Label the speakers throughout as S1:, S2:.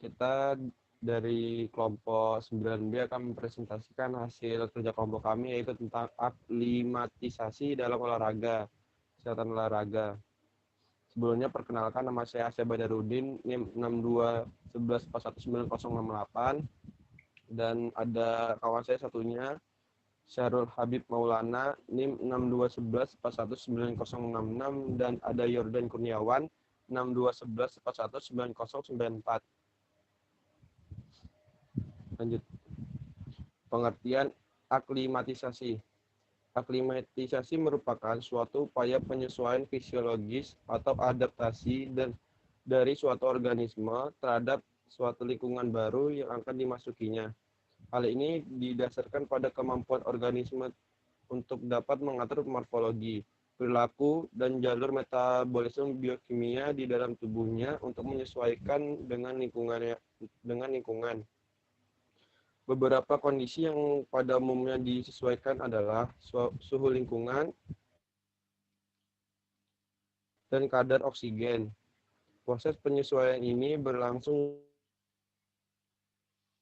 S1: Kita dari kelompok 9B akan mempresentasikan hasil kerja kelompok kami, yaitu tentang aklimatisasi dalam olahraga, kesehatan olahraga. Sebelumnya perkenalkan, nama saya Asya Badarudin, NIM 6211419068, dan ada kawan saya satunya, Syarul Habib Maulana, NIM 6211419066, dan ada Yordan Kurniawan, 6211419094. Lanjut. Pengertian aklimatisasi. Aklimatisasi merupakan suatu upaya penyesuaian fisiologis atau adaptasi dari suatu organisme terhadap suatu lingkungan baru yang akan dimasukinya. Hal ini didasarkan pada kemampuan organisme untuk dapat mengatur morfologi, perilaku, dan jalur metabolisme biokimia di dalam tubuhnya untuk menyesuaikan dengan lingkungan. Beberapa kondisi yang pada umumnya disesuaikan adalah suhu lingkungan dan kadar oksigen. Proses penyesuaian ini berlangsung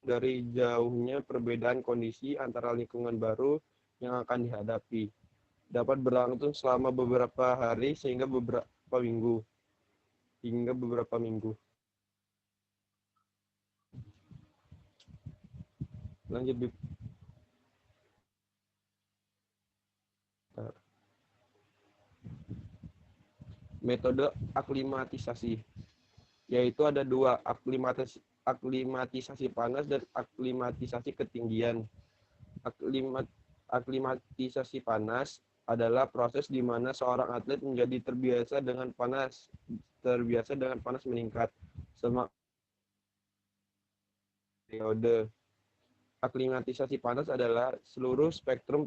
S1: dari jauhnya perbedaan kondisi antara lingkungan baru yang akan dihadapi. Dapat berlangsung selama beberapa hari hingga beberapa minggu. Lanjut, Bib. Metode aklimatisasi, yaitu ada dua, aklimatisasi panas dan aklimatisasi ketinggian. Aklimatisasi panas adalah proses di mana seorang atlet menjadi terbiasa dengan panas meningkat selama periode. Aklimatisasi panas adalah seluruh spektrum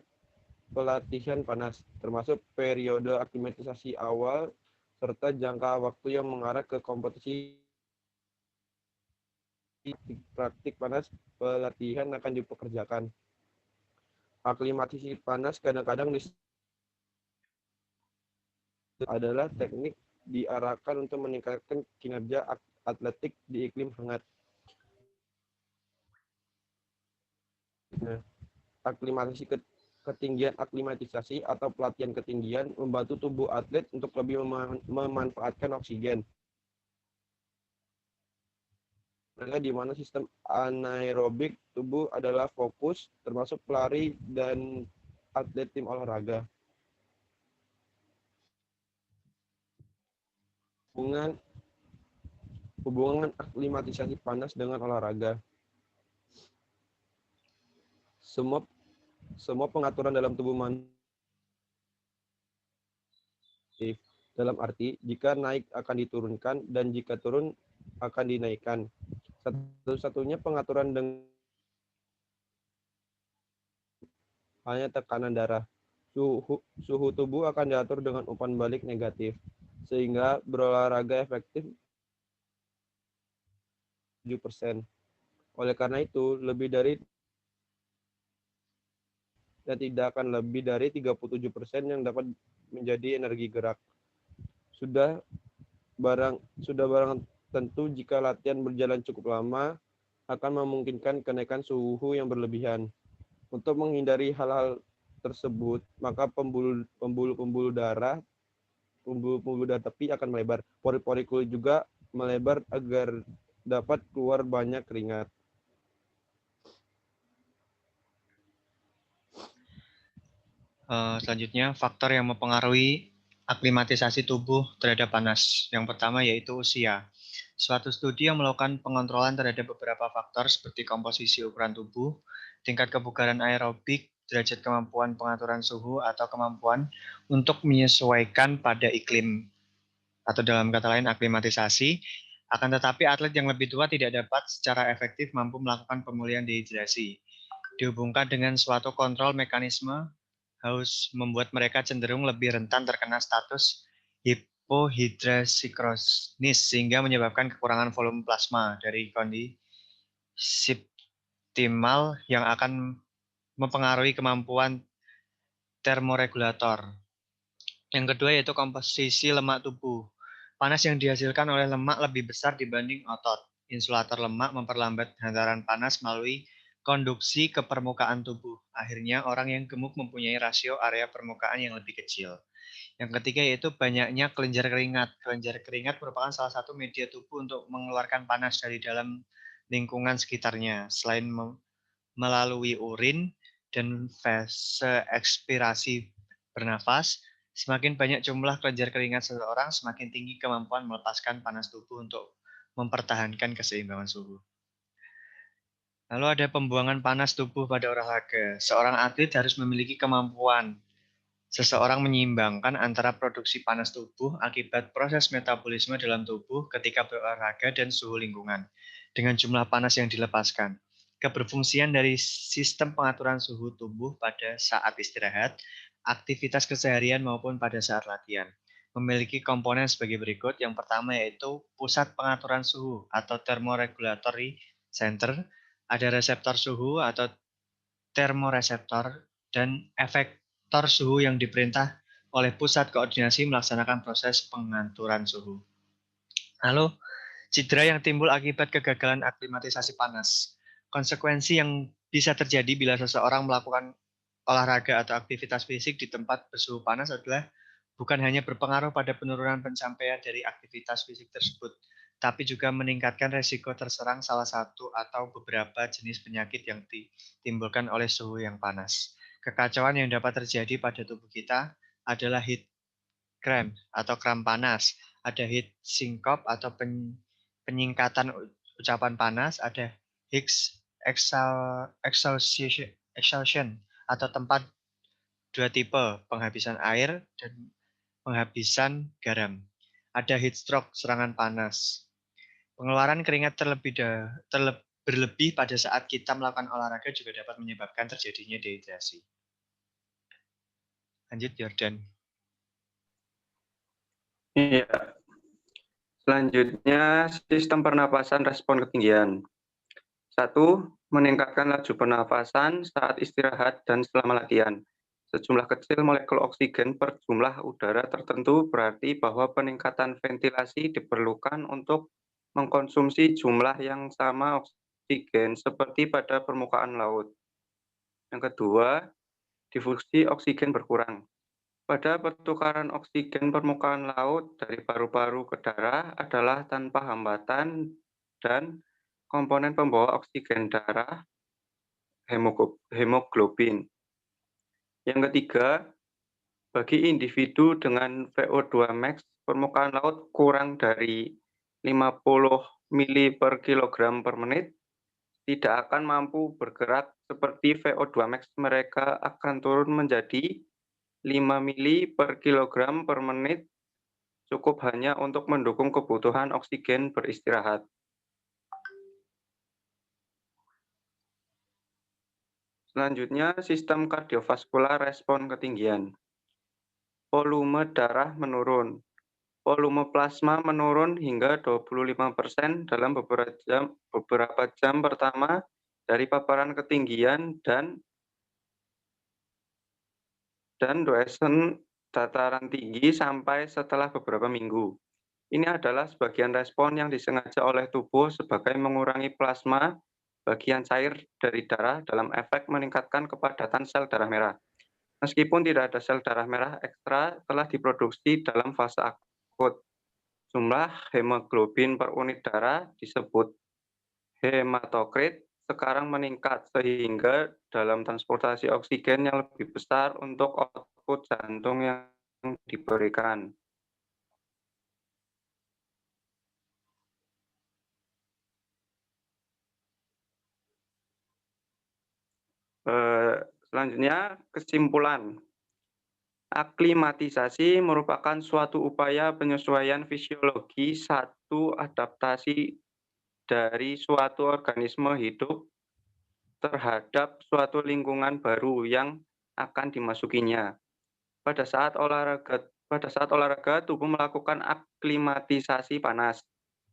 S1: pelatihan panas, termasuk periode aklimatisasi awal serta jangka waktu yang mengarah ke kompetisi. Praktik panas pelatihan akan dipekerjakan. Aklimatisasi panas kadang-kadang adalah teknik diarahkan untuk meningkatkan kinerja atletik di iklim hangat. Aklimatisasi ketinggian. Aklimatisasi atau pelatihan ketinggian membantu tubuh atlet untuk lebih memanfaatkan oksigen, di mana sistem anaerobik tubuh adalah fokus, termasuk pelari dan atlet tim olahraga. Hubungan aklimatisasi panas dengan olahraga. Semua pengaturan dalam tubuh manusia, dalam arti jika naik akan diturunkan dan jika turun akan dinaikkan. Satu-satunya pengaturan dengan hanya tekanan darah. Suhu tubuh akan diatur dengan umpan balik negatif, sehingga berolahraga efektif 7%. Oleh karena itu, tidak akan lebih dari 37% yang dapat menjadi energi gerak. Sudah barang tentu jika latihan berjalan cukup lama akan memungkinkan kenaikan suhu yang berlebihan. Untuk menghindari hal-hal tersebut, maka pembuluh darah tepi akan melebar. Pori-pori kulit juga melebar agar dapat keluar banyak keringat.
S2: Selanjutnya, faktor yang mempengaruhi aklimatisasi tubuh terhadap panas. Yang pertama yaitu usia. Suatu studi yang melakukan pengontrolan terhadap beberapa faktor seperti komposisi ukuran tubuh, tingkat kebugaran aerobik, derajat kemampuan pengaturan suhu, atau kemampuan untuk menyesuaikan pada iklim, atau dalam kata lain aklimatisasi. Akan tetapi atlet yang lebih tua tidak dapat secara efektif mampu melakukan pemulihan dehidrasi. Dihubungkan dengan suatu kontrol mekanisme harus membuat mereka cenderung lebih rentan terkena status hipohidrasi kronis sehingga menyebabkan kekurangan volume plasma dari kondisi suboptimal yang akan mempengaruhi kemampuan termoregulator. Yang kedua yaitu komposisi lemak tubuh. Panas yang dihasilkan oleh lemak lebih besar dibanding otot. insulator lemak memperlambat hantaran panas melalui konduksi ke permukaan tubuh. Akhirnya, orang yang gemuk mempunyai rasio area permukaan yang lebih kecil. Yang ketiga yaitu banyaknya kelenjar keringat. Kelenjar keringat merupakan salah satu media tubuh untuk mengeluarkan panas dari dalam lingkungan sekitarnya. Selain melalui urin dan fase ekspirasi bernafas, semakin banyak jumlah kelenjar keringat seseorang, semakin tinggi kemampuan melepaskan panas tubuh untuk mempertahankan keseimbangan suhu. Lalu ada pembuangan panas tubuh pada olahraga. Seorang atlet harus memiliki kemampuan seseorang menyeimbangkan antara produksi panas tubuh akibat proses metabolisme dalam tubuh ketika berolahraga dan suhu lingkungan dengan jumlah panas yang dilepaskan. Keberfungsian dari sistem pengaturan suhu tubuh pada saat istirahat, aktivitas keseharian maupun pada saat latihan memiliki komponen sebagai berikut. Yang pertama yaitu pusat pengaturan suhu atau thermoregulatory center, ada reseptor suhu atau termoreseptor, dan efektor suhu yang diperintah oleh pusat koordinasi melaksanakan proses pengaturan suhu. Lalu, cedera yang timbul akibat kegagalan aklimatisasi panas. Konsekuensi yang bisa terjadi bila seseorang melakukan olahraga atau aktivitas fisik di tempat bersuhu panas adalah bukan hanya berpengaruh pada penurunan pencapaian dari aktivitas fisik tersebut, tapi juga meningkatkan resiko terserang salah satu atau beberapa jenis penyakit yang ditimbulkan oleh suhu yang panas. Kekacauan yang dapat terjadi pada tubuh kita adalah heat cramp atau kram panas, ada heat syncope atau penyingkatan ucapan panas, ada heat exhaustion atau tempat dua tipe, penghabisan air dan penghabisan garam. Ada heat stroke, serangan panas. Pengeluaran keringat berlebih pada saat kita melakukan olahraga juga dapat menyebabkan terjadinya dehidrasi. Lanjut, Jordan.
S3: Iya. Selanjutnya, sistem pernapasan respon ketinggian. 1. Meningkatkan laju pernapasan saat istirahat dan selama latihan. Sejumlah kecil molekul oksigen per jumlah udara tertentu berarti bahwa peningkatan ventilasi diperlukan untuk mengkonsumsi jumlah yang sama oksigen seperti pada permukaan laut. Yang kedua, difusi oksigen berkurang. Pada pertukaran oksigen permukaan laut dari paru-paru ke darah adalah tanpa hambatan dan komponen pembawa oksigen darah hemoglobin. Yang ketiga, bagi individu dengan VO2 max permukaan laut kurang dari 50 mili per kilogram per menit, tidak akan mampu bergerak seperti VO2 max mereka akan turun menjadi 5 mili per kilogram per menit, cukup hanya untuk mendukung kebutuhan oksigen beristirahat. Selanjutnya, sistem kardiovaskular respon ketinggian. Volume darah menurun. Volume plasma menurun hingga 25% dalam beberapa jam pertama dari paparan ketinggian dan dosen dataran tinggi sampai setelah beberapa minggu. Ini adalah sebagian respon yang disengaja oleh tubuh sebagai mengurangi plasma bagian cair dari darah dalam efek meningkatkan kepadatan sel darah merah. Meskipun tidak ada sel darah merah ekstra telah diproduksi dalam fase akut. Jumlah hemoglobin per unit darah disebut hematokrit sekarang meningkat sehingga dalam transportasi oksigen yang lebih besar untuk output jantung yang diberikan. Selanjutnya, kesimpulan. Aklimatisasi merupakan suatu upaya penyesuaian fisiologi satu adaptasi dari suatu organisme hidup terhadap suatu lingkungan baru yang akan dimasukinya. Pada saat olahraga, tubuh melakukan aklimatisasi panas.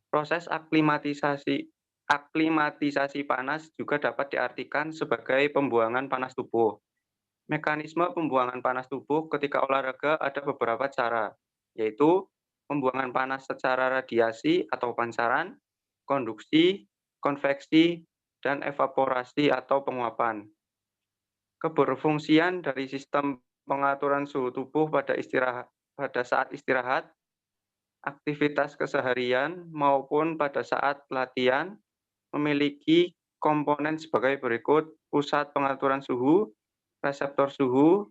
S3: Proses aklimatisasi panas juga dapat diartikan sebagai pembuangan panas tubuh. Mekanisme pembuangan panas tubuh ketika olahraga ada beberapa cara, yaitu pembuangan panas secara radiasi atau pancaran, konduksi, konveksi, dan evaporasi atau penguapan. Keberfungsian dari sistem pengaturan suhu tubuh pada saat istirahat, aktivitas keseharian, maupun pada saat latihan memiliki komponen sebagai berikut: pusat pengaturan suhu, reseptor suhu,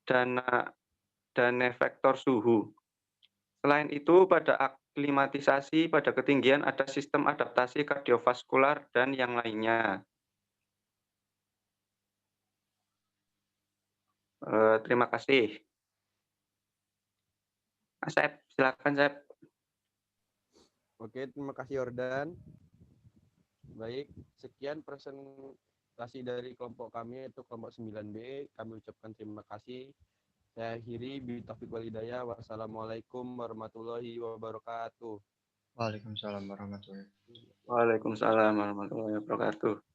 S3: dan efektor suhu. Selain itu, pada aklimatisasi pada ketinggian ada sistem adaptasi kardiovaskular dan yang lainnya. Terima kasih. Asep, silakan Sep.
S1: Oke, terima kasih Yordan. Baik, sekian presentasi dari kelompok kami, yaitu kelompok 9B. Kami ucapkan terima kasih. Saya akhiri, bitaufiq wal hidayah. Wassalamualaikum warahmatullahi wabarakatuh.
S2: Waalaikumsalam warahmatullahi wabarakatuh.
S3: Waalaikumsalam warahmatullahi wabarakatuh.